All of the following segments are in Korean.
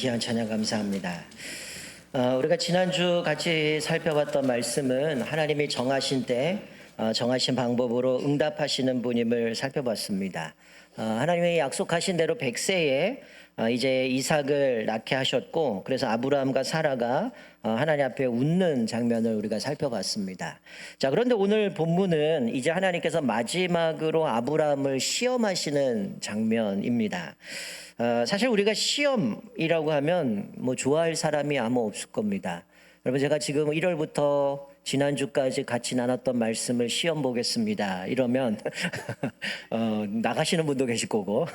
귀한 찬양 감사합니다. 우리가 지난주 같이 살펴봤던 말씀은 하나님이 정하신 때 정하신 방법으로 응답하시는 분임을 살펴봤습니다. 하나님이 약속하신 대로 100세에 이제 이삭을 낳게 하셨고, 그래서 아브라함과 사라가 하나님 앞에 웃는 장면을 우리가 살펴봤습니다. 자, 그런데 오늘 본문은 이제 하나님께서 마지막으로 아브라함을 시험하시는 장면입니다. 사실 우리가 시험이라고 하면 뭐 좋아할 사람이 아마 없을 겁니다. 여러분, 제가 지금 1월부터 지난주까지 같이 나눴던 말씀을 시험 보겠습니다 이러면 나가시는 분도 계실 거고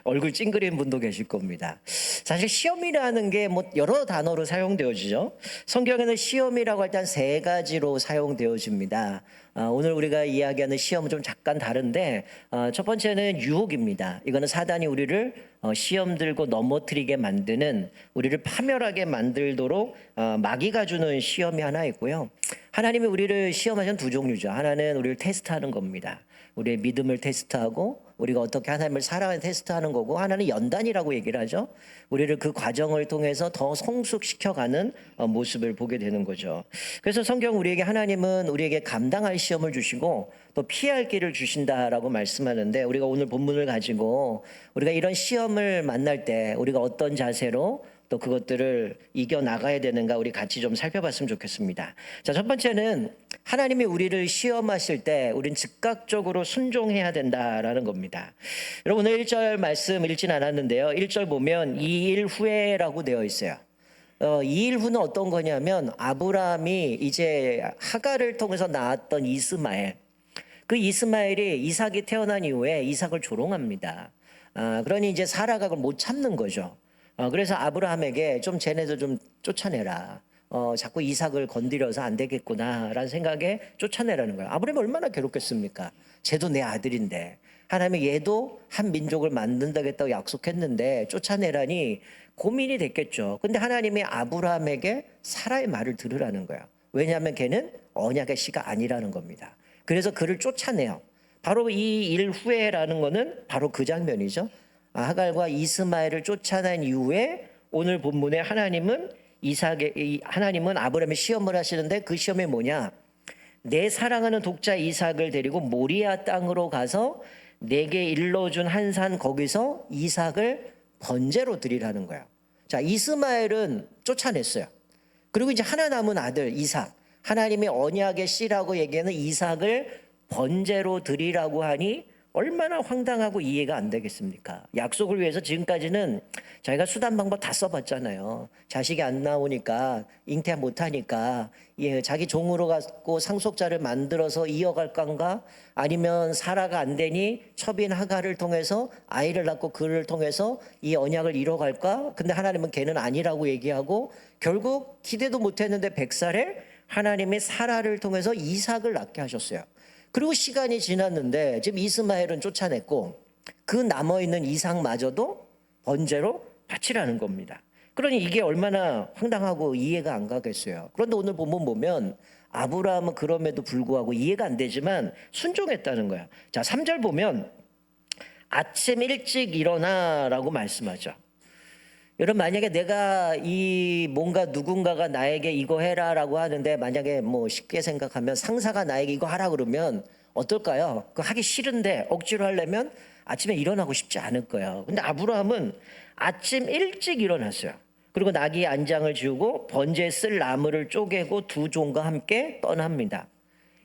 얼굴 찡그린 분도 계실 겁니다. 사실 시험이라는 게 뭐 여러 단어로 사용되어지죠. 성경에는 시험이라고 할 때 한 세 가지로 사용되어집니다. 오늘 우리가 이야기하는 시험은 좀 잠깐 다른데, 첫 번째는 유혹입니다. 이거는 사단이 우리를 시험 들고 넘어뜨리게 만드는, 우리를 파멸하게 만들도록 마귀가 주는 시험이 하나 있고요. 하나님이 우리를 시험하시는 두 종류죠. 하나는 우리를 테스트하는 겁니다. 우리의 믿음을 테스트하고 우리가 어떻게 하나님을 살아가는 테스트하는 거고, 하나는 연단이라고 얘기를 하죠. 우리를 그 과정을 통해서 더 성숙시켜가는 모습을 보게 되는 거죠. 그래서 성경 우리에게 하나님은 우리에게 감당할 시험을 주시고 또 피할 길을 주신다라고 말씀하는데, 우리가 오늘 본문을 가지고 우리가 이런 시험을 만날 때 우리가 어떤 자세로 또 그것들을 이겨나가야 되는가 우리 같이 좀 살펴봤으면 좋겠습니다. 자, 첫 번째는 하나님이 우리를 시험하실 때 우린 즉각적으로 순종해야 된다라는 겁니다. 여러분, 오늘 1절 말씀 읽진 않았는데요. 1절 보면 2일 후에라고 되어 있어요. 2일 후는 어떤 거냐면 아브라함이 이제 하갈을 통해서 낳았던 이스마엘, 그 이스마엘이 이삭이 태어난 이후에 이삭을 조롱합니다. 그러니 이제 사라가 그걸 못 참는 거죠. 그래서 아브라함에게 좀 쟤네들 좀 쫓아내라. 자꾸 이삭을 건드려서 안 되겠구나라는 생각에 쫓아내라는 거예요. 아브라함이 얼마나 괴롭겠습니까? 쟤도 내 아들인데, 하나님이 얘도 한 민족을 만든다겠다고 약속했는데 쫓아내라니 고민이 됐겠죠. 근데 하나님이 아브라함에게 사라의 말을 들으라는 거예요. 왜냐하면 걔는 언약의 씨가 아니라는 겁니다. 그래서 그를 쫓아내요. 바로 이 일 후에라는 거는 바로 그 장면이죠. 하갈과 이스마엘을 쫓아낸 이후에 오늘 본문에 하나님은 아브라함의 시험을 하시는데, 그 시험이 뭐냐? 내 사랑하는 독자 이삭을 데리고 모리아 땅으로 가서 내게 일러준 한 산, 거기서 이삭을 번제로 드리라는 거예요. 자, 이스마엘은 쫓아냈어요. 그리고 이제 하나 남은 아들 이삭, 하나님이 언약의 씨라고 얘기하는 이삭을 번제로 드리라고 하니 얼마나 황당하고 이해가 안 되겠습니까? 약속을 위해서 지금까지는 자기가 수단 방법 다 써봤잖아요. 자식이 안 나오니까, 잉태 못하니까 자기 종으로 갖고 상속자를 만들어서 이어갈 건가, 아니면 사라가 안 되니 첩인 하갈을 통해서 아이를 낳고 그를 통해서 이 언약을 이뤄갈까? 근데 하나님은 걔는 아니라고 얘기하고, 결국 기대도 못했는데 100살에 하나님이 사라를 통해서 이삭을 낳게 하셨어요. 그리고 시간이 지났는데 지금 이스마엘은 쫓아냈고 그 남아있는 이삭마저도 번제로 바치라는 겁니다. 그러니 이게 얼마나 황당하고 이해가 안 가겠어요. 그런데 오늘 본문 보면 아브라함은 그럼에도 불구하고 이해가 안 되지만 순종했다는 거야. 자, 3절 보면 아침 일찍 일어나라고 말씀하죠. 여러분, 만약에 내가 뭔가 누군가가 나에게 이거 해라라고 하는데, 만약에 뭐 쉽게 생각하면 상사가 나에게 이거 하라 그러면 어떨까요? 그거 하기 싫은데 억지로 하려면 아침에 일어나고 싶지 않을 거예요. 근데 아브라함은 아침 일찍 일어났어요. 그리고 나귀 안장을 지우고 번제에 쓸 나무를 쪼개고 두 종과 함께 떠납니다.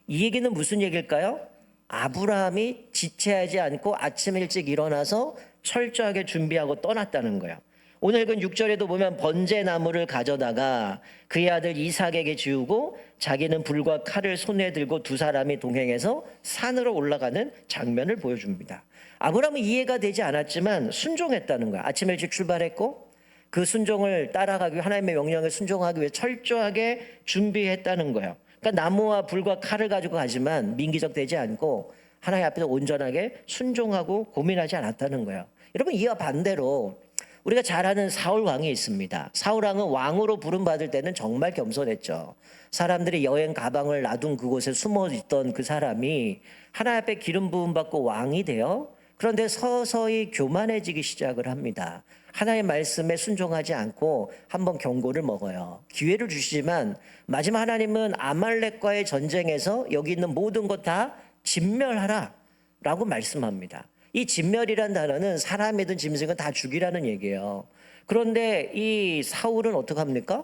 이 얘기는 무슨 얘기일까요? 아브라함이 지체하지 않고 아침 일찍 일어나서 철저하게 준비하고 떠났다는 거예요. 오늘 읽은 6절에도 보면 번제 나무를 가져다가 그의 아들 이삭에게 지우고 자기는 불과 칼을 손에 들고 두 사람이 동행해서 산으로 올라가는 장면을 보여줍니다. 아브라함은 이해가 되지 않았지만 순종했다는 거야. 아침 일찍 출발했고 그 순종을 따라가기 위해, 하나님의 명령에 순종하기 위해 철저하게 준비했다는 거예요. 그러니까 나무와 불과 칼을 가지고 가지만 민기적되지 않고 하나님 앞에서 온전하게 순종하고 고민하지 않았다는 거예요. 여러분, 이와 반대로 우리가 잘 아는 사울 왕이 있습니다. 사울 왕은 왕으로 부름받을 때는 정말 겸손했죠. 사람들이 여행 가방을 놔둔 그곳에 숨어 있던 그 사람이 하나님 앞에 기름 부음 받고 왕이 되어, 그런데 서서히 교만해지기 시작을 합니다. 하나님의 말씀에 순종하지 않고 한번 경고를 먹어요. 기회를 주시지만 마지막 하나님은 아말렉과의 전쟁에서 여기 있는 모든 것 다 진멸하라 라고 말씀합니다. 이 진멸이란 단어는 사람이든 짐승은 다 죽이라는 얘기예요. 그런데 이 사울은 어떻게 합니까?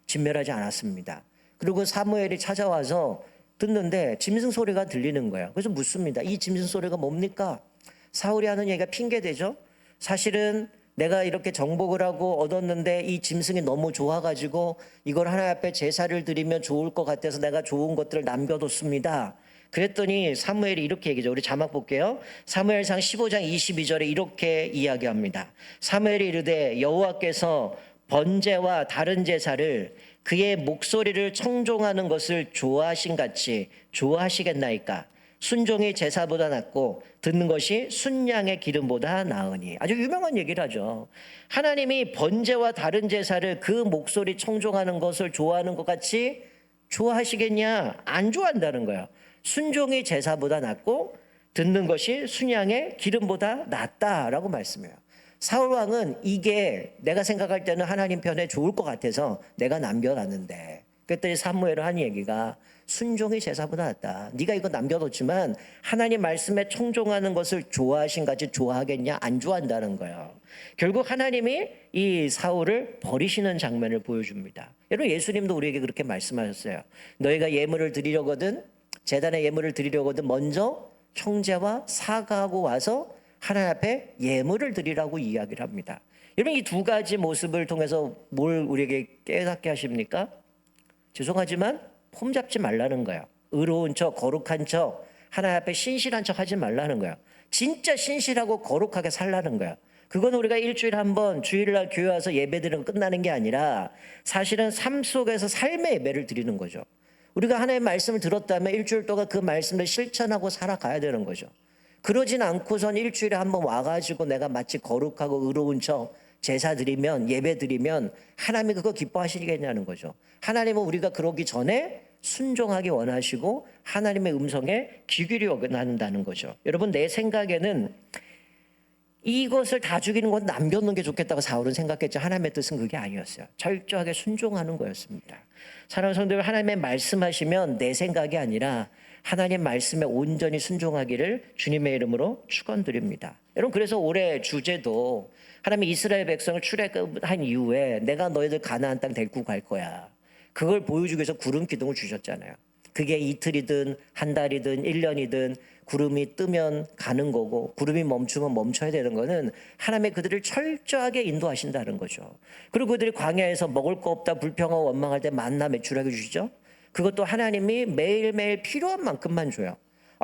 진멸하지 않았습니다. 그리고 사무엘이 찾아와서 듣는데 짐승 소리가 들리는 거예요. 그래서 묻습니다. 이 짐승 소리가 뭡니까? 사울이 하는 얘기가 핑계대죠. 사실은 내가 이렇게 정복을 하고 얻었는데 이 짐승이 너무 좋아가지고 이걸 하나님 앞에 제사를 드리면 좋을 것 같아서 내가 좋은 것들을 남겨뒀습니다. 그랬더니 사무엘이 이렇게 얘기죠. 우리 자막 볼게요. 사무엘상 15장 22절에 이렇게 이야기합니다. 사무엘이 이르되 여호와께서 번제와 다른 제사를 그의 목소리를 청종하는 것을 좋아하신 같이 좋아하시겠나이까? 순종이 제사보다 낫고 듣는 것이 순양의 기름보다 나으니. 아주 유명한 얘기를 하죠. 하나님이 번제와 다른 제사를 그 목소리 청종하는 것을 좋아하는 것 같이 좋아하시겠냐? 안 좋아한다는 거예요. 순종이 제사보다 낫고 듣는 것이 순양의 기름보다 낫다라고 말씀해요. 사울 왕은 이게 내가 생각할 때는 하나님 편에 좋을 것 같아서 내가 남겨놨는데, 그랬더니 사무엘은 한 얘기가 순종이 제사보다 낫다. 네가 이거 남겨뒀지만 하나님 말씀에 청종하는 것을 좋아하신 같이 좋아하겠냐? 안 좋아한다는 거예요. 결국 하나님이 이 사울을 버리시는 장면을 보여줍니다. 여러분, 예수님도 우리에게 그렇게 말씀하셨어요. 너희가 예물을 드리려거든, 제단에 예물을 드리려거든 먼저 형제와 사과하고 와서 하나님 앞에 예물을 드리라고 이야기를 합니다. 여러분, 이 두 가지 모습을 통해서 뭘 우리에게 깨닫게 하십니까? 죄송하지만 폼 잡지 말라는 거예요. 의로운 척, 거룩한 척, 하나님 앞에 신실한 척 하지 말라는 거예요. 진짜 신실하고 거룩하게 살라는 거예요. 그건 우리가 일주일에 한 번 주일날 교회 와서 예배드리면 끝나는 게 아니라 사실은 삶 속에서 삶의 예배를 드리는 거죠. 우리가 하나님의 말씀을 들었다면 일주일 동안 그 말씀을 실천하고 살아가야 되는 거죠. 그러진 않고선 일주일에 한 번 와가지고 내가 마치 거룩하고 의로운 척 제사 드리면, 예배 드리면 하나님이 그거 기뻐하시겠냐는 거죠. 하나님은 우리가 그러기 전에 순종하기 원하시고 하나님의 음성에 귀 기울여 나눈다는 거죠. 여러분, 내 생각에는 이것을 다 죽이는 건 남겨놓는 게 좋겠다고 사울은 생각했죠. 하나님의 뜻은 그게 아니었어요. 철저하게 순종하는 거였습니다. 사랑하는 성도 여러분, 하나님의 말씀하시면 내 생각이 아니라 하나님 말씀에 온전히 순종하기를 주님의 이름으로 축원드립니다. 여러분, 그래서 올해 주제도 하나님이 이스라엘 백성을 출애굽한 이후에 내가 너희들 가나안 땅 데리고 갈 거야. 그걸 보여주기 위해서 구름 기둥을 주셨잖아요. 그게 이틀이든 한 달이든 1년이든 구름이 뜨면 가는 거고 구름이 멈추면 멈춰야 되는 거는 하나님의 그들을 철저하게 인도하신다는 거죠. 그리고 그들이 광야에서 먹을 거 없다 불평하고 원망할 때 만나 매출하게 주시죠. 그것도 하나님이 매일매일 필요한 만큼만 줘요.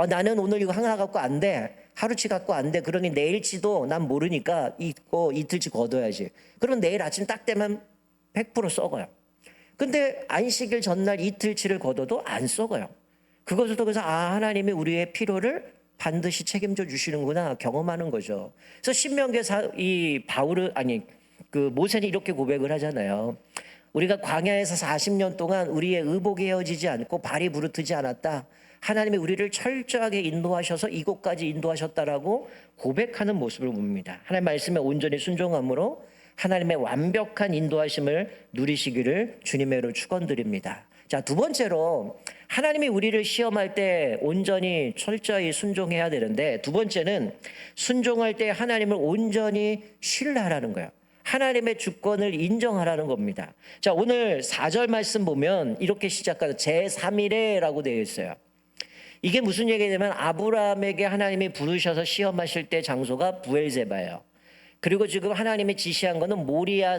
나는 오늘 이거 하나 갖고 안 돼. 하루치 갖고 안 돼. 그러니 내일치도 난 모르니까 이틀치 걷어야지. 그러면 내일 아침 딱 되면 100% 썩어요. 근데 안식일 전날 이틀치를 걷어도 안 썩어요. 그것을 통해서 하나님이 우리의 필요를 반드시 책임져 주시는구나 경험하는 거죠. 그래서 신명기에 모세는 이렇게 고백을 하잖아요. 우리가 광야에서 40년 동안 우리의 의복이 헤어지지 않고 발이 부르트지 않았다. 하나님이 우리를 철저하게 인도하셔서 이곳까지 인도하셨다라고 고백하는 모습을 봅니다. 하나님 말씀에 온전히 순종함으로 하나님의 완벽한 인도하심을 누리시기를 주님의 이름으로 축원드립니다. 자, 두 번째로 하나님이 우리를 시험할 때 온전히 철저히 순종해야 되는데, 두 번째는 순종할 때 하나님을 온전히 신뢰하라는 거예요. 하나님의 주권을 인정하라는 겁니다. 자, 오늘 4절 말씀 보면 이렇게 시작하죠. 제3일에라고 되어 있어요. 이게 무슨 얘기냐면 아브라함에게 하나님이 부르셔서 시험하실 때 장소가 부엘세바예요. 그리고 지금 하나님이 지시한 거는 모리아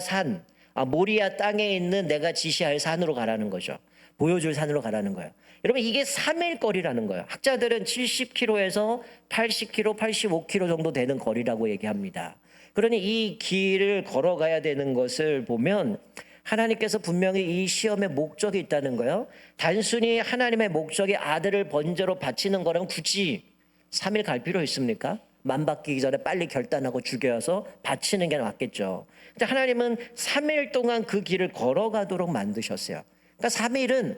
땅에 있는 내가 지시할 산으로 가라는 거죠. 보여줄 산으로 가라는 거예요. 여러분, 이게 3일 거리라는 거예요. 학자들은 70km에서 80km, 85km 정도 되는 거리라고 얘기합니다. 그러니 이 길을 걸어가야 되는 것을 보면 하나님께서 분명히 이 시험의 목적이 있다는 거예요. 단순히 하나님의 목적이 아들을 번제로 바치는 거랑 굳이 3일 갈 필요 있습니까? 만 바뀌기 전에 빨리 결단하고 죽여서 바치는 게 맞겠죠. 근데 하나님은 3일 동안 그 길을 걸어가도록 만드셨어요. 그러니까 3일은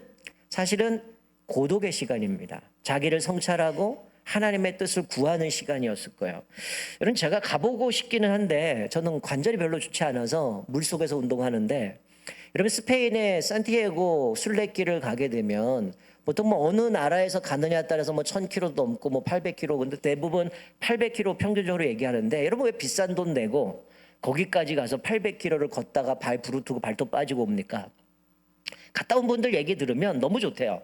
사실은 고독의 시간입니다. 자기를 성찰하고 하나님의 뜻을 구하는 시간이었을 거예요. 여러분 제가 가보고 싶기는 한데 저는 관절이 별로 좋지 않아서 물속에서 운동하는데, 여러분 스페인의 산티아고 순례길을 가게 되면 보통 뭐 어느 나라에서 가느냐에 따라서 뭐 1000km도 넘고 뭐 800km, 근데 대부분 800km 평균적으로 얘기하는데, 여러분 왜 비싼 돈 내고 거기까지 가서 800km를 걷다가 발 부르트고 발톱 빠지고 옵니까? 갔다 온 분들 얘기 들으면 너무 좋대요.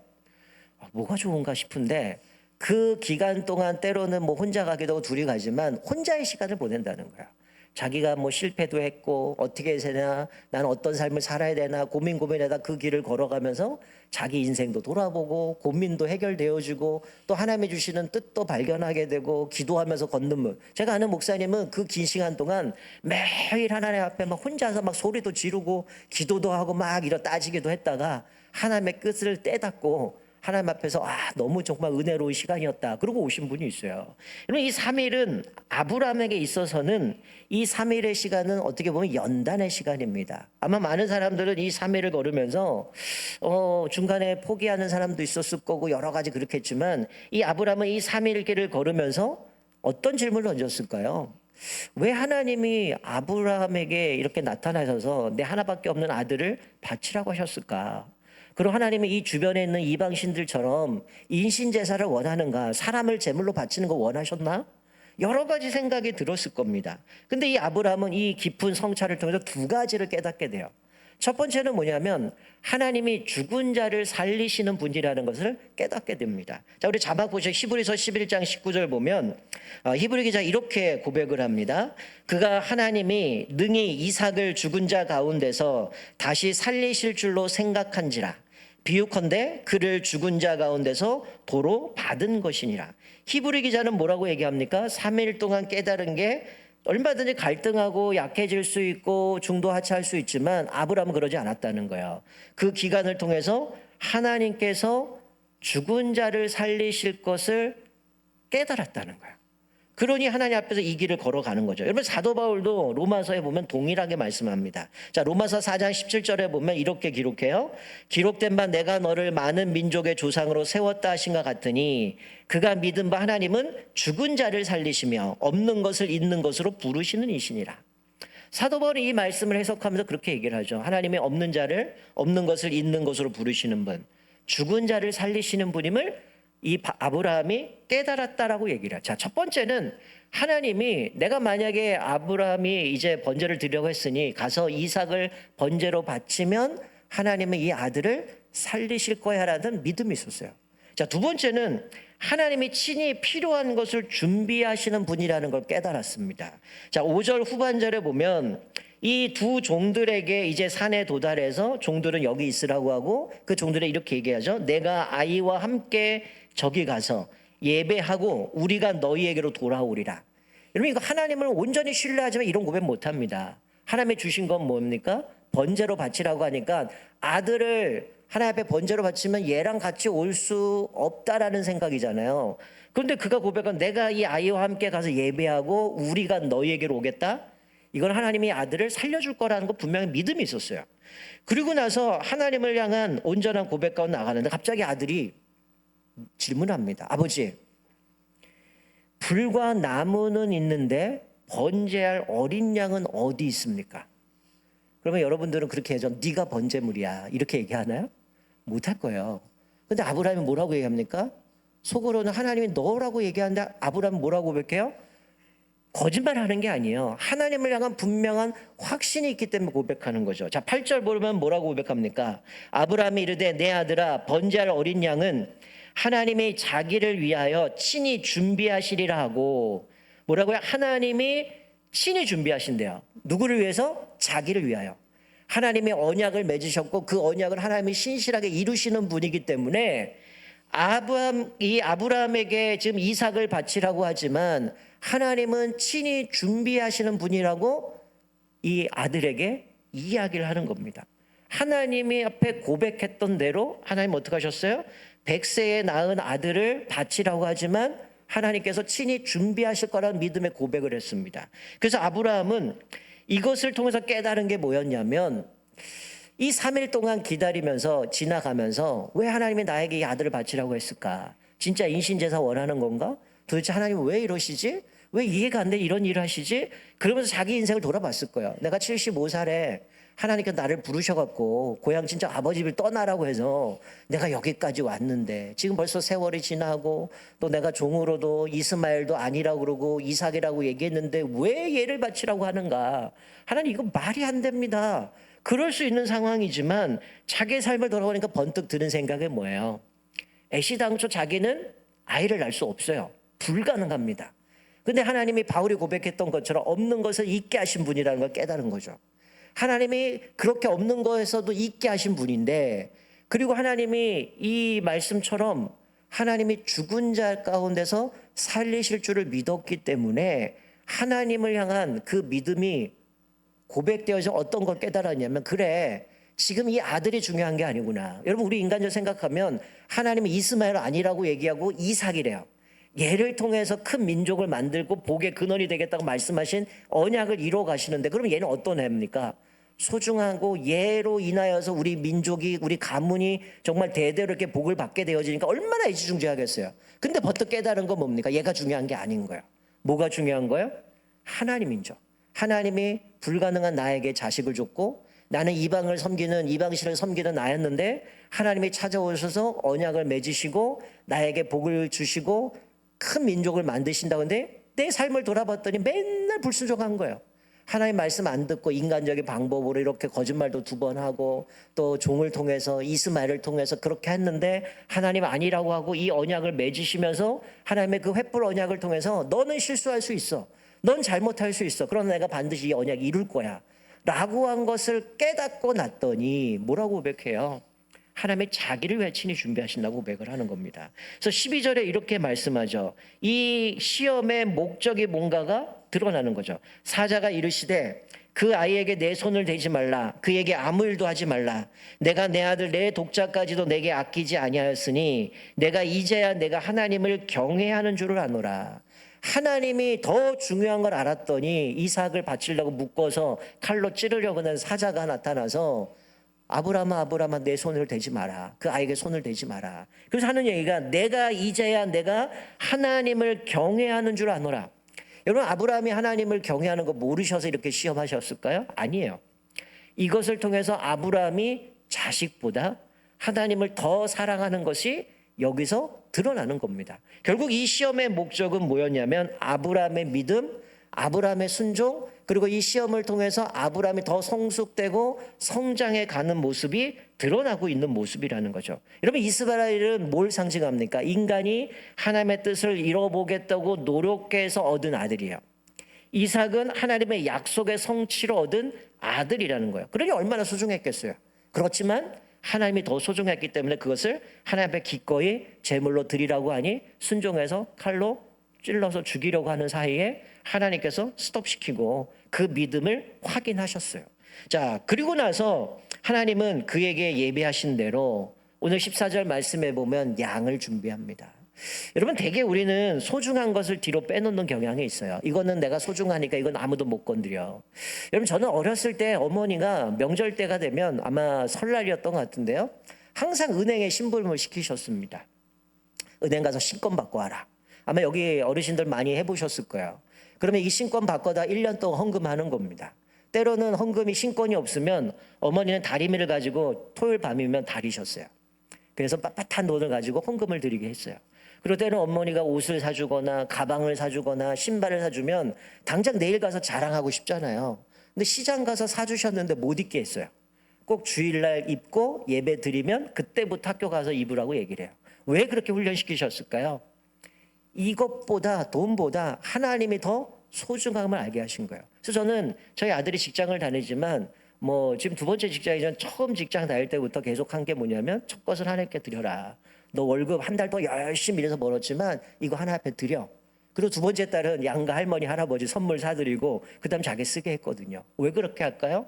뭐가 좋은가 싶은데 그 기간 동안 때로는 뭐 혼자 가기도 하고 둘이 가지만 혼자의 시간을 보낸다는 거야. 자기가 뭐 실패도 했고 어떻게 해야 되나, 나는 어떤 삶을 살아야 되나 고민하다 그 길을 걸어가면서 자기 인생도 돌아보고 고민도 해결되어지고 또 하나님이 주시는 뜻도 발견하게 되고 기도하면서 걷는 문. 제가 아는 목사님은 그 긴 시간 동안 매일 하나님 앞에 막 혼자서 막 소리도 지르고 기도도 하고 막 이러 따지기도 했다가 하나님의 끝을 떼닫고 하나님 앞에서 너무 정말 은혜로운 시간이었다 그러고 오신 분이 있어요. 여러분 이 3일은 아브라함에게 있어서는 이 3일의 시간은 어떻게 보면 연단의 시간입니다. 아마 많은 사람들은 이 3일을 걸으면서 중간에 포기하는 사람도 있었을 거고 여러 가지 그렇겠지만, 이 아브라함은 이 3일 길을 걸으면서 어떤 질문을 던졌을까요? 왜 하나님이 아브라함에게 이렇게 나타나셔서 내 하나밖에 없는 아들을 바치라고 하셨을까? 그리고 하나님이 이 주변에 있는 이방신들처럼 인신제사를 원하는가? 사람을 제물로 바치는 거 원하셨나? 여러 가지 생각이 들었을 겁니다. 근데 이 아브라함은 이 깊은 성찰을 통해서 두 가지를 깨닫게 돼요. 첫 번째는 뭐냐면 하나님이 죽은 자를 살리시는 분이라는 것을 깨닫게 됩니다. 자, 우리 자막 보시죠. 히브리서 11장 19절 보면 히브리 기자 이렇게 고백을 합니다. 그가 하나님이 능히 이삭을 죽은 자 가운데서 다시 살리실 줄로 생각한지라. 비유컨대 그를 죽은 자 가운데서 도로 받은 것이니라. 히브리 기자는 뭐라고 얘기합니까? 3일 동안 깨달은 게 얼마든지 갈등하고 약해질 수 있고 중도 하차할 수 있지만 아브라함은 그러지 않았다는 거예요. 그 기간을 통해서 하나님께서 죽은 자를 살리실 것을 깨달았다는 거예요. 그러니 하나님 앞에서 이 길을 걸어가는 거죠. 여러분 사도 바울도 로마서에 보면 동일하게 말씀합니다. 자, 로마서 4장 17절에 보면 이렇게 기록해요. 기록된 바 내가 너를 많은 민족의 조상으로 세웠다 하신 것 같으니 그가 믿은 바 하나님은 죽은 자를 살리시며 없는 것을 있는 것으로 부르시는 이시니라. 사도 바울이 이 말씀을 해석하면서 그렇게 얘기를 하죠. 하나님이 없는 자를 없는 것을 있는 것으로 부르시는 분, 죽은 자를 살리시는 분임을 이 아브라함이 깨달았다라고 얘기를 해요. 자, 첫 번째는 하나님이 내가 만약에 아브라함이 이제 번제를 드리려고 했으니 가서 이삭을 번제로 바치면 하나님은 이 아들을 살리실 거야라는 믿음이 있었어요. 자, 두 번째는 하나님이 친히 필요한 것을 준비하시는 분이라는 걸 깨달았습니다. 자, 5절 후반절에 보면 이 두 종들에게 이제 산에 도달해서 종들은 여기 있으라고 하고 그 종들에 이렇게 얘기하죠. 내가 아이와 함께 저기 가서 예배하고 우리가 너희에게로 돌아오리라. 여러분 이거 하나님을 온전히 신뢰하지만 이런 고백 못합니다. 하나님이 주신 건 뭡니까? 번제로 바치라고 하니까 아들을 하나님 앞에 번제로 바치면 얘랑 같이 올 수 없다라는 생각이잖아요. 그런데 그가 고백한 내가 이 아이와 함께 가서 예배하고 우리가 너희에게로 오겠다. 이건 하나님이 아들을 살려줄 거라는 거 분명히 믿음이 있었어요. 그리고 나서 하나님을 향한 온전한 고백 가운데 나가는데 갑자기 아들이 질문합니다. 아버지, 불과 나무는 있는데 번제할 어린 양은 어디 있습니까? 그러면 여러분들은 그렇게 해서 네가 번제물이야 이렇게 얘기하나요? 못할 거예요. 근데 아브라함이 뭐라고 얘기합니까? 속으로는 하나님이 너라고 얘기하는데 아브라함은 뭐라고 고백해요? 거짓말하는 게 아니에요. 하나님을 향한 분명한 확신이 있기 때문에 고백하는 거죠. 자, 8절 보면 뭐라고 고백합니까? 아브라함이 이르되 내 아들아 번제할 어린 양은 하나님이 자기를 위하여 친히 준비하시리라 하고, 뭐라고요? 하나님이 친히 준비하신대요. 누구를 위해서? 자기를 위하여. 하나님의 언약을 맺으셨고 그 언약을 하나님이 신실하게 이루시는 분이기 때문에 이 아브라함에게 지금 이삭을 바치라고 하지만 하나님은 친히 준비하시는 분이라고 이 아들에게 이야기를 하는 겁니다. 하나님이 앞에 고백했던 대로 하나님 어떻게 하셨어요? 100세에 낳은 아들을 바치라고 하지만 하나님께서 친히 준비하실 거라는 믿음의 고백을 했습니다. 그래서 아브라함은 이것을 통해서 깨달은 게 뭐였냐면 이 3일 동안 기다리면서 지나가면서 왜 하나님이 나에게 이 아들을 바치라고 했을까? 진짜 인신제사 원하는 건가? 도대체 하나님 왜 이러시지? 왜 이해가 안 돼? 이런 일을 하시지? 그러면서 자기 인생을 돌아봤을 거예요. 내가 75살에 하나님께서 나를 부르셔갖고 고향 진짜 아버지 집을 떠나라고 해서 내가 여기까지 왔는데 지금 벌써 세월이 지나고 또 내가 종으로도 이스마엘도 아니라고 그러고 이삭이라고 얘기했는데 왜 얘를 바치라고 하는가? 하나님 이거 말이 안 됩니다. 그럴 수 있는 상황이지만 자기의 삶을 돌아보니까 번뜩 드는 생각이 뭐예요? 애시당초 자기는 아이를 낳을 수 없어요. 불가능합니다. 근데 하나님이 바울이 고백했던 것처럼 없는 것을 있게 하신 분이라는 걸 깨달은 거죠. 하나님이 그렇게 없는 거에서도 있게 하신 분인데, 그리고 하나님이 이 말씀처럼 하나님이 죽은 자 가운데서 살리실 줄을 믿었기 때문에 하나님을 향한 그 믿음이 고백되어서 어떤 걸 깨달았냐면, 그래 지금 이 아들이 중요한 게 아니구나. 여러분 우리 인간적으로 생각하면 하나님이 이스마엘 아니라고 얘기하고 이삭이래요. 얘를 통해서 큰 민족을 만들고 복의 근원이 되겠다고 말씀하신 언약을 이루어 가시는데, 그럼 얘는 어떤 애입니까? 소중하고 얘로 인하여서 우리 민족이 우리 가문이 정말 대대로 이렇게 복을 받게 되어지니까 얼마나 애지중지하겠어요. 근데 버뜩 깨달은 건 뭡니까? 얘가 중요한 게 아닌 거예요. 뭐가 중요한 거예요? 하나님이죠. 하나님이 불가능한 나에게 자식을 줬고 나는 이방을 섬기는 이방신을 섬기는 나였는데 하나님이 찾아오셔서 언약을 맺으시고 나에게 복을 주시고 큰 민족을 만드신다고 하는데 내 삶을 돌아봤더니 맨날 불순종한 거예요. 하나님 말씀 안 듣고 인간적인 방법으로 이렇게 거짓말도 2번 하고 또 종을 통해서 이스마엘을 통해서 그렇게 했는데 하나님 아니라고 하고 이 언약을 맺으시면서 하나님의 그 횃불 언약을 통해서 너는 실수할 수 있어. 넌 잘못할 수 있어. 그러나 내가 반드시 이 언약 이룰 거야. 라고 한 것을 깨닫고 났더니 뭐라고 고백해요? 하나님의 자기를 왜 친히 준비하신다고 고백을 하는 겁니다. 그래서 12절에 이렇게 말씀하죠. 이 시험의 목적이 뭔가가 드러나는 거죠. 사자가 이르시되 그 아이에게 내 손을 대지 말라. 그에게 아무 일도 하지 말라. 내가 내 아들 내 독자까지도 내게 아끼지 아니하였으니 내가 이제야 내가 하나님을 경외하는 줄을 아노라. 하나님이 더 중요한 걸 알았더니 이삭을 바치려고 묶어서 칼로 찌르려고 하는 사자가 나타나서 아브라함아 아브라함아 내 손을 대지 마라. 그 아이에게 손을 대지 마라. 그래서 하는 얘기가 내가 이제야 내가 하나님을 경외하는 줄 아노라. 여러분 아브라함이 하나님을 경외하는 거 모르셔서 이렇게 시험하셨을까요? 아니에요. 이것을 통해서 아브라함이 자식보다 하나님을 더 사랑하는 것이 여기서 드러나는 겁니다. 결국 이 시험의 목적은 뭐였냐면 아브라함의 믿음, 아브라함의 순종, 그리고 이 시험을 통해서 아브라함이 더 성숙되고 성장해 가는 모습이 드러나고 있는 모습이라는 거죠. 여러분 이스라엘은 뭘 상징합니까? 인간이 하나님의 뜻을 이뤄보겠다고 노력해서 얻은 아들이에요. 이삭은 하나님의 약속의 성취로 얻은 아들이라는 거예요. 그러니 얼마나 소중했겠어요. 그렇지만 하나님이 더 소중했기 때문에 그것을 하나님 앞에 기꺼이 제물로 드리라고 하니 순종해서 칼로 찔러서 죽이려고 하는 사이에 하나님께서 스톱시키고 그 믿음을 확인하셨어요. 자, 그리고 나서 하나님은 그에게 예비하신 대로 오늘 14절 말씀에 보면 양을 준비합니다. 여러분 되게 우리는 소중한 것을 뒤로 빼놓는 경향이 있어요. 이거는 내가 소중하니까 이건 아무도 못 건드려. 여러분 저는 어렸을 때 어머니가 명절 때가 되면 아마 설날이었던 것 같은데요. 항상 은행에 심부름을 시키셨습니다. 은행 가서 신권 받고 와라. 아마 여기 어르신들 많이 해보셨을 거예요. 그러면 이 신권 받고다 1년 동안 헌금하는 겁니다. 때로는 헌금이 신권이 없으면 어머니는 다리미를 가지고 토요일 밤이면 다리셨어요. 그래서 빳빳한 돈을 가지고 헌금을 드리게 했어요. 그럴 때는 어머니가 옷을 사주거나 가방을 사주거나 신발을 사주면 당장 내일 가서 자랑하고 싶잖아요. 근데 시장 가서 사주셨는데 못 입게 했어요. 꼭 주일날 입고 예배 드리면 그때부터 학교 가서 입으라고 얘기를 해요. 왜 그렇게 훈련시키셨을까요? 이것보다 돈보다 하나님이 더 소중함을 알게 하신 거예요. 그래서 저는 저희 아들이 직장을 다니지만 지금 2번째 직장이지만 처음 직장 다닐 때부터 계속 한 게 뭐냐면 첫 것을 하나님께 드려라. 너 월급 한 달 동안 열심히 일해서 벌었지만 이거 하나 앞에 드려. 그리고 2번째 딸은 양가 할머니 할아버지 선물 사드리고 그다음 자기 쓰게 했거든요. 왜 그렇게 할까요?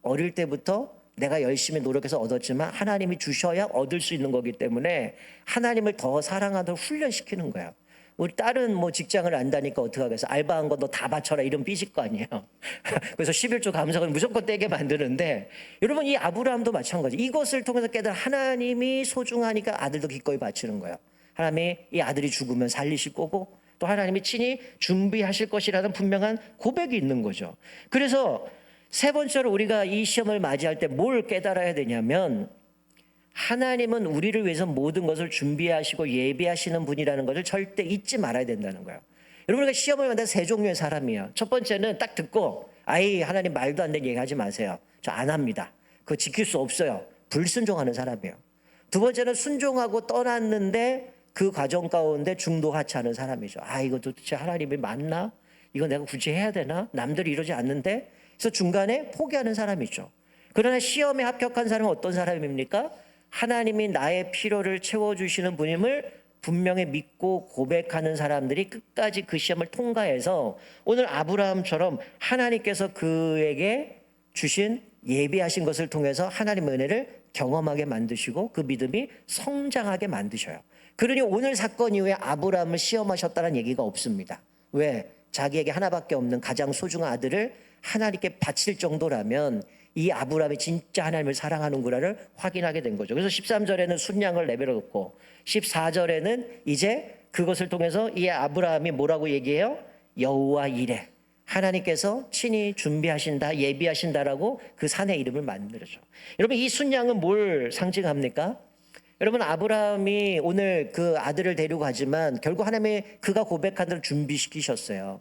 어릴 때부터 내가 열심히 노력해서 얻었지만 하나님이 주셔야 얻을 수 있는 거기 때문에 하나님을 더 사랑하도록 훈련시키는 거예요. 우리 딸은 직장을 안 다니까 어떡하겠어. 알바한 거 너 다 바쳐라 이런 삐질 거 아니에요. 그래서 11조 감사금 무조건 떼게 만드는데 여러분 이 아브라함도 마찬가지. 이것을 통해서 깨달아 하나님이 소중하니까 아들도 기꺼이 바치는 거예요. 하나님이 이 아들이 죽으면 살리실 거고 또 또 하나님이 친히 준비하실 것이라는 분명한 고백이 있는 거죠. 그래서 세 번째로 우리가 이 시험을 맞이할 때 뭘 깨달아야 되냐면 하나님은 우리를 위해서 모든 것을 준비하시고 예비하시는 분이라는 것을 절대 잊지 말아야 된다는 거예요. 여러분, 우리가 시험을 만난 세 종류의 사람이에요. 첫 번째는 딱 듣고 아이 하나님 말도 안 되는 얘기 하지 마세요. 저 안 합니다. 그거 지킬 수 없어요. 불순종하는 사람이에요. 두 번째는 순종하고 떠났는데 그 과정 가운데 중도하차하는 사람이죠. 아, 이거 도대체 하나님이 맞나? 이거 내가 굳이 해야 되나? 남들이 이러지 않는데? 그래서 중간에 포기하는 사람이죠. 그러나 시험에 합격한 사람은 어떤 사람입니까? 하나님이 나의 필요를 채워주시는 분임을 분명히 믿고 고백하는 사람들이 끝까지 그 시험을 통과해서 오늘 아브라함처럼 하나님께서 그에게 주신 예비하신 것을 통해서 하나님의 은혜를 경험하게 만드시고 그 믿음이 성장하게 만드셔요. 그러니 오늘 사건 이후에 아브라함을 시험하셨다는 얘기가 없습니다. 왜? 자기에게 하나밖에 없는 가장 소중한 아들을 하나님께 바칠 정도라면 이 아브라함이 진짜 하나님을 사랑하는구나를 확인하게 된 거죠. 그래서 13절에는 순양을 내버려놓고 14절에는 이제 그것을 통해서 이 아브라함이 뭐라고 얘기해요? 여호와 이레, 하나님께서 친히 준비하신다, 예비하신다라고 그 산의 이름을 만들죠. 여러분, 이 순양은 뭘 상징합니까? 여러분, 아브라함이 오늘 그 아들을 데리고 가지만 결국 하나님이 그가 고백한 대로 준비시키셨어요.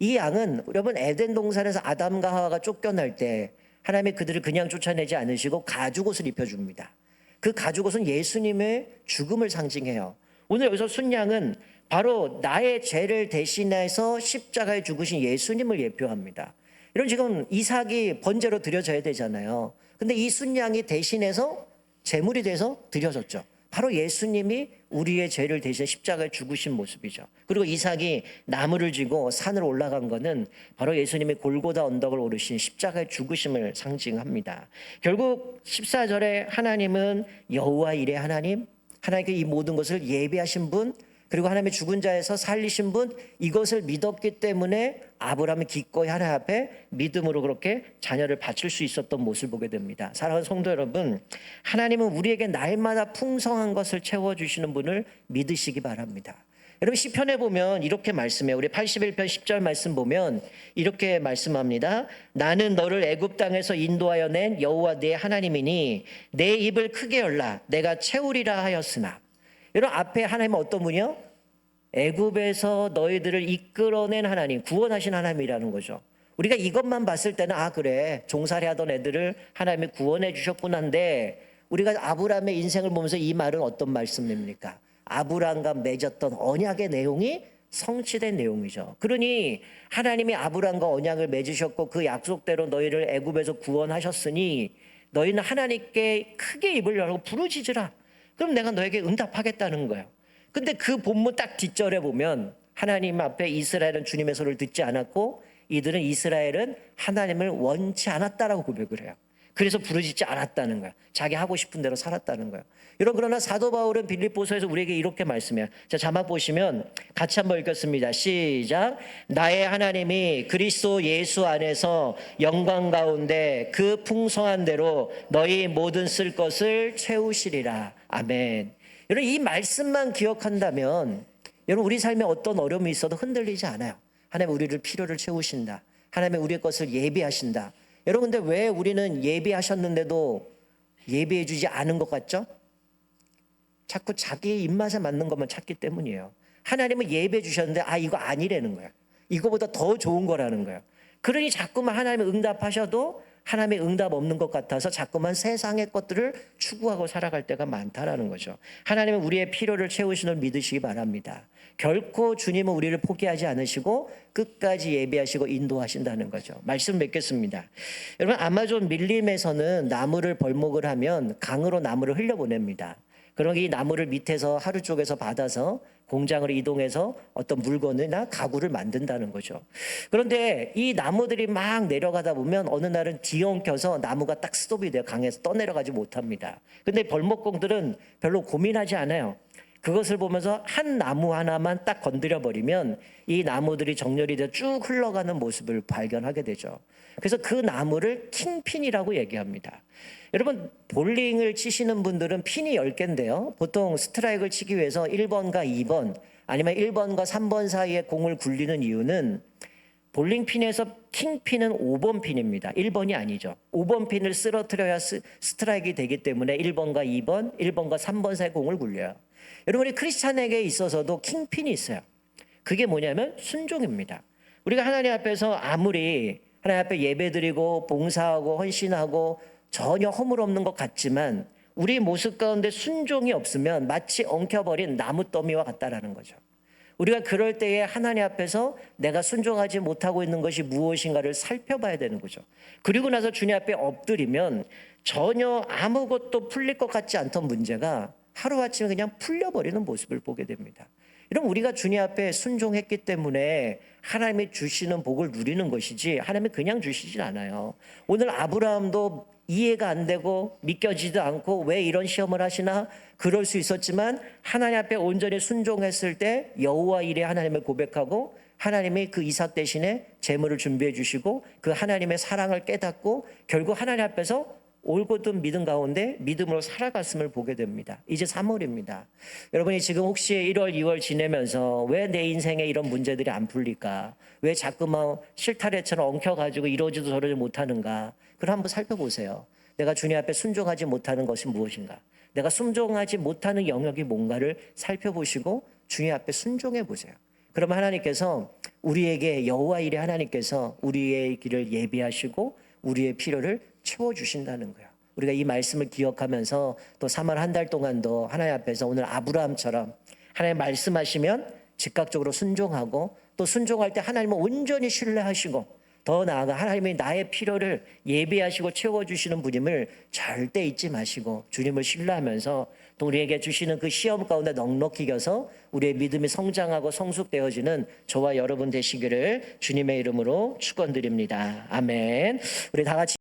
이 양은 여러분 에덴 동산에서 아담과 하와가 쫓겨날 때 하나님이 그들을 그냥 쫓아내지 않으시고 가죽옷을 입혀줍니다. 그 가죽옷은 예수님의 죽음을 상징해요. 오늘 여기서 순양은 바로 나의 죄를 대신해서 십자가에 죽으신 예수님을 예표합니다. 이런 지금 이삭이 번제로 드려져야 되잖아요. 근데 이 순양이 대신해서 제물이 돼서 드려졌죠. 바로 예수님이 우리의 죄를 대신 십자가에 죽으신 모습이죠. 그리고 이삭이 나무를 쥐고 산을 올라간 것은 바로 예수님이 골고다 언덕을 오르신 십자가의 죽으심을 상징합니다. 결국 14절에 하나님은 여호와 이레 하나님, 하나님께 이 모든 것을 예비하신 분, 그리고 하나님의 죽은 자에서 살리신 분, 이것을 믿었기 때문에 아브라함이 기꺼이 하나님 앞에 믿음으로 그렇게 자녀를 바칠 수 있었던 모습을 보게 됩니다. 사랑하는 성도 여러분, 하나님은 우리에게 날마다 풍성한 것을 채워주시는 분을 믿으시기 바랍니다. 여러분, 시편에 보면 이렇게 말씀해요. 우리 81편 10절 말씀 보면 이렇게 말씀합니다. 나는 너를 애굽 땅에서 인도하여 낸 여호와 네 하나님이니 내 입을 크게 열라 내가 채우리라 하였으나. 여러분, 앞에 하나님은 어떤 분이요? 애굽에서 너희들을 이끌어낸 하나님, 구원하신 하나님이라는 거죠. 우리가 이것만 봤을 때는 아 그래, 종살이 하던 애들을 하나님이 구원해 주셨구나인데 우리가 아브라함의 인생을 보면서 이 말은 어떤 말씀입니까? 아브라함과 맺었던 언약의 내용이 성취된 내용이죠. 그러니 하나님이 아브라함과 언약을 맺으셨고 그 약속대로 너희를 애굽에서 구원하셨으니 너희는 하나님께 크게 입을 열고 부르짖으라. 그럼 내가 너에게 응답하겠다는 거예요. 근데 그 본문 딱 뒷절에 보면 하나님 앞에 이스라엘은 주님의 소리를 듣지 않았고 이들은 이스라엘은 하나님을 원치 않았다라고 고백을 해요. 그래서 부르짖지 않았다는 거예요. 자기 하고 싶은 대로 살았다는 거예요. 여러분, 그러나 사도 바울은 빌립보서에서 우리에게 이렇게 말씀해요. 자, 자막 보시면 같이 한번 읽겠습니다. 시작. 나의 하나님이 그리스도 예수 안에서 영광 가운데 그 풍성한 대로 너희 모든 쓸 것을 채우시리라. 아멘. 여러분, 이 말씀만 기억한다면 여러분 우리 삶에 어떤 어려움이 있어도 흔들리지 않아요. 하나님 우리를 필요를 채우신다. 하나님 우리의 것을 예비하신다. 여러분, 근데 왜 우리는 예비하셨는데도 예비해 주지 않은 것 같죠? 자꾸 자기 입맛에 맞는 것만 찾기 때문이에요. 하나님은 예비해 주셨는데 아 이거 아니라는 거예요. 이거보다 더 좋은 거라는 거예요. 그러니 자꾸만 하나님의 응답하셔도 하나님의 응답 없는 것 같아서 자꾸만 세상의 것들을 추구하고 살아갈 때가 많다라는 거죠. 하나님은 우리의 필요를 채우시는 걸 믿으시기 바랍니다. 결코 주님은 우리를 포기하지 않으시고 끝까지 예비하시고 인도하신다는 거죠. 말씀 맺겠습니다. 여러분, 아마존 밀림에서는 나무를 벌목을 하면 강으로 나무를 흘려보냅니다. 그럼 이 나무를 밑에서 하루 쪽에서 받아서 공장으로 이동해서 어떤 물건이나 가구를 만든다는 거죠. 그런데 이 나무들이 막 내려가다 보면 어느 날은 뒤엉켜서 나무가 딱 스톱이 돼요. 강에서 떠내려가지 못합니다. 근데 벌목공들은 별로 고민하지 않아요. 그것을 보면서 한 나무 하나만 딱 건드려 버리면 이 나무들이 정렬이 되어 쭉 흘러가는 모습을 발견하게 되죠. 그래서 그 나무를 킹핀이라고 얘기합니다. 여러분, 볼링을 치시는 분들은 핀이 10개인데요. 보통 스트라이크를 치기 위해서 1번과 2번, 아니면 1번과 3번 사이에 공을 굴리는 이유는 볼링핀에서 킹핀은 5번 핀입니다. 1번이 아니죠. 5번 핀을 쓰러뜨려야 스트라이크가 되기 때문에 1번과 2번, 1번과 3번 사이에 공을 굴려요. 여러분, 우리 크리스찬에게 있어서도 킹핀이 있어요. 그게 뭐냐면 순종입니다. 우리가 하나님 앞에서 아무리 하나님 앞에 예배드리고 봉사하고 헌신하고 전혀 허물 없는 것 같지만 우리 모습 가운데 순종이 없으면 마치 엉켜버린 나무 더미와 같다라는 거죠. 우리가 그럴 때에 하나님 앞에서 내가 순종하지 못하고 있는 것이 무엇인가를 살펴봐야 되는 거죠. 그리고 나서 주님 앞에 엎드리면 전혀 아무것도 풀릴 것 같지 않던 문제가 하루아침에 그냥 풀려버리는 모습을 보게 됩니다. 이런 우리가 주님 앞에 순종했기 때문에 하나님이 주시는 복을 누리는 것이지 하나님이 그냥 주시진 않아요. 오늘 아브라함도 이해가 안 되고 믿겨지도 않고 왜 이런 시험을 하시나 그럴 수 있었지만 하나님 앞에 온전히 순종했을 때 여호와 이레 하나님을 고백하고 하나님이 그 이삭 대신에 제물을 준비해 주시고 그 하나님의 사랑을 깨닫고 결국 하나님 앞에서 올곧은 믿음 가운데 믿음으로 살아갔음을 보게 됩니다. 이제 3월입니다. 여러분이 지금 혹시 1월, 2월 지내면서 왜 내 인생에 이런 문제들이 안 풀릴까? 왜 자꾸만 실타래처럼 엉켜가지고 이러지도 저러지 못하는가? 그걸 한번 살펴보세요. 내가 주님 앞에 순종하지 못하는 것이 무엇인가? 내가 순종하지 못하는 영역이 뭔가를 살펴보시고 주님 앞에 순종해 보세요. 그러면 하나님께서 우리에게 여호와 이레 하나님께서 우리의 길을 예비하시고 우리의 필요를 채워주신다는 거예요. 우리가 이 말씀을 기억하면서 또 3월 한 달 동안도 하나님 앞에서 오늘 아브라함처럼 하나님 말씀하시면 즉각적으로 순종하고 또 순종할 때 하나님을 온전히 신뢰하시고 더 나아가 하나님이 나의 필요를 예비하시고 채워주시는 분임을 절대 잊지 마시고 주님을 신뢰하면서 또 우리에게 주시는 그 시험 가운데 넉넉히 겨서 우리의 믿음이 성장하고 성숙되어지는 저와 여러분 되시기를 주님의 이름으로 축원드립니다. 아멘. 우리 다 같이